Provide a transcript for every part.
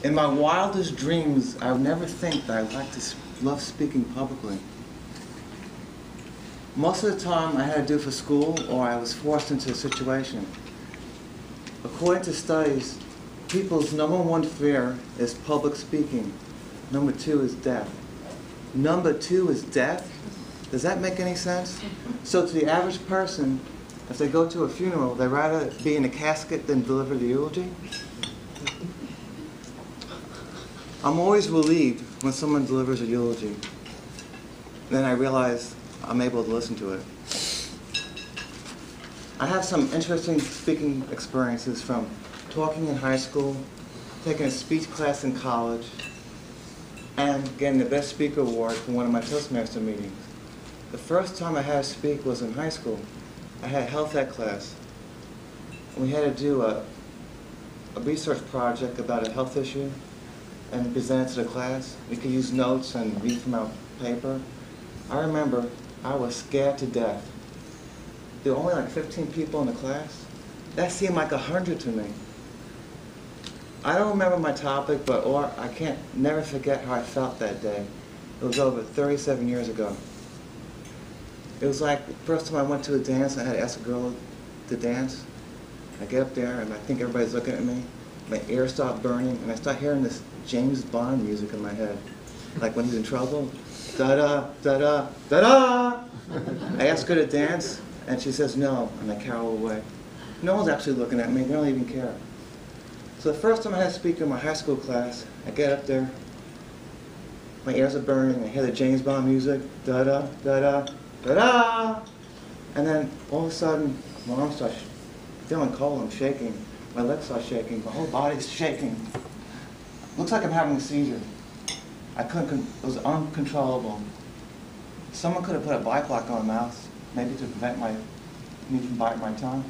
In my wildest dreams, I would never think that I'd like to love speaking publicly. Most of the time, I had to do it for school, or I was forced into a situation. According to studies, people's number one fear is public speaking. Number two is death. Number two is death? Does that make any sense? So to the average person, if they go to a funeral, they'd rather be in a casket than deliver the eulogy? I'm always relieved when someone delivers a eulogy. Then I realize I'm able to listen to it. I have some interesting speaking experiences from talking in high school, taking a speech class in college, and getting the Best Speaker Award for one of my Toastmaster meetings. The first time I had to speak was in high school. I had a health ed class. And we had to do a research project about a health issue and present it to the class. We could use notes and read from our paper. I remember I was scared to death. There were only like 15 people in the class. That seemed like 100 to me. I don't remember my topic, or I can't never forget how I felt that day. It was over 37 years ago. It was like the first time I went to a dance, I had to ask a girl to dance. I get up there and I think everybody's looking at me. My ears start burning and I start hearing this James Bond music in my head. Like when he's in trouble. Da-da, da-da, da-da! I ask her to dance and she says no, and I carol away. No one's actually looking at me, they don't even care. So the first time I had to speak in my high school class, I get up there, my ears are burning, I hear the James Bond music, da-da, da-da, da-da! And then all of a sudden, my arms start feeling cold, I'm shaking, my legs start shaking, my whole body's shaking. Looks like I'm having a seizure. It was uncontrollable. Someone could have put a bike lock on my mouth, maybe to prevent me from biting my tongue.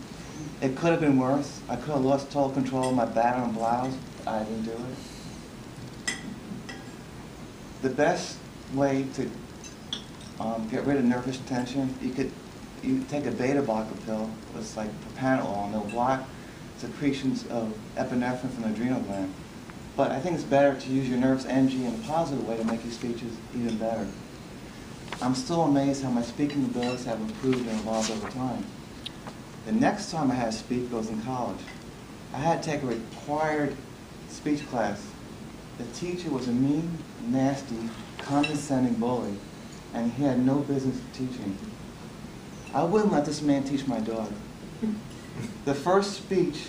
It could have been worse. I could have lost total control of my batter and blouse. I didn't do it. The best way to get rid of nervous tension, you take a beta-blocker pill. It's like propranolol, and it'll block secretions of epinephrine from the adrenal gland. But I think it's better to use your nerves energy in a positive way to make your speeches even better. I'm still amazed how my speaking abilities have improved and evolved over time. The next time I had to speak was in college. I had to take a required speech class. The teacher was a mean, nasty, condescending bully, and he had no business teaching. I wouldn't let this man teach my daughter. The first speech,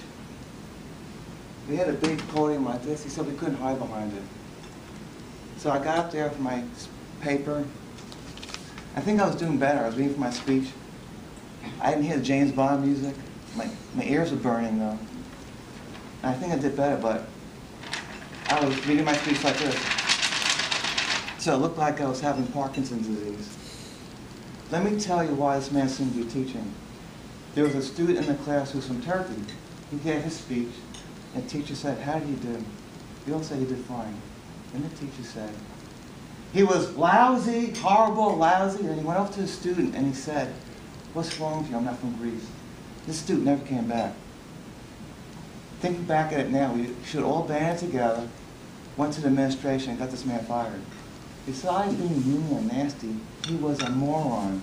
we had a big podium like this. He said we couldn't hide behind it. So I got up there with my paper. I think I was doing better. I was reading for my speech. I didn't hear the James Bond music. My ears were burning though. And I think I did better, but I was reading my speech like this. So it looked like I was having Parkinson's disease. Let me tell you why this man seemed to be teaching. There was a student in the class who was from Turkey. He gave his speech, and the teacher said, "How did he do?" He all said he did fine. Then the teacher said, "He was lousy, horrible, lousy." And he went up to the student and he said, "What's wrong with you? I'm not from Greece." This student never came back. Thinking back at it now, we should all band together, went to the administration and got this man fired. Besides being mean and nasty, he was a moron.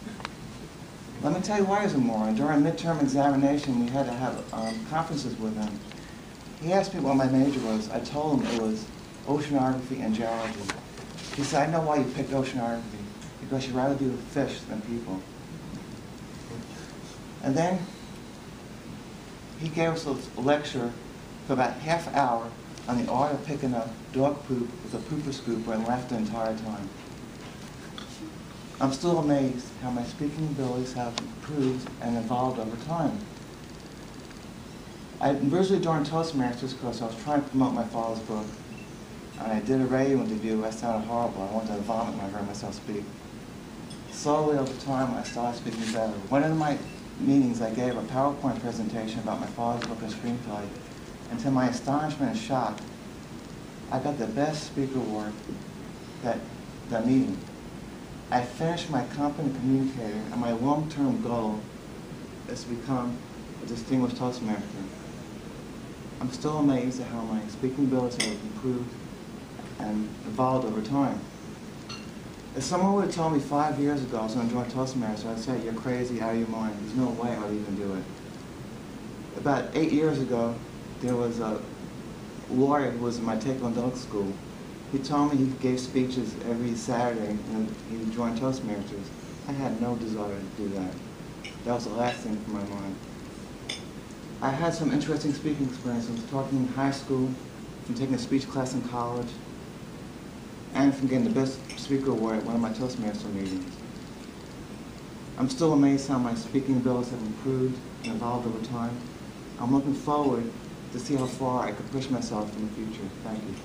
Let me tell you why he was a moron. During midterm examination, we had to have conferences with him. He asked me what my major was. I told him it was oceanography and geology. He said, "I know why you picked oceanography, because you'd rather be with fish than people." And then he gave us a lecture for about half an hour on the art of picking up dog poop with a pooper scooper and laughed the entire time. I'm still amazed how my speaking abilities have improved and evolved over time. I originally joined Toastmasters because I was trying to promote my father's book. And I did a radio interview. I sounded horrible. I wanted to vomit when I heard myself speak. Slowly over time, I started speaking better. One of my meetings, I gave a PowerPoint presentation about my father's book and screenplay. And to my astonishment and shock, I got the Best Speaker Award that meeting. I finished my competent communicator, and my long-term goal is to become a distinguished Toastmaster. I'm still amazed at how my speaking abilities have improved and evolved over time. If someone would have told me 5 years ago I was going to join Toastmasters, I'd say, you're crazy, out of your mind. There's no way I would even do it. About 8 years ago, there was a lawyer who was in my Taekwondo school. He told me he gave speeches every Saturday and he joined Toastmasters. I had no desire to do that. That was the last thing from my mind. I had some interesting speaking experiences, talking in high school, from taking a speech class in college, and from getting the Best Speaker Award at one of my Toastmaster meetings. I'm still amazed how my speaking abilities have improved and evolved over time. I'm looking forward to see how far I could push myself in the future. Thank you.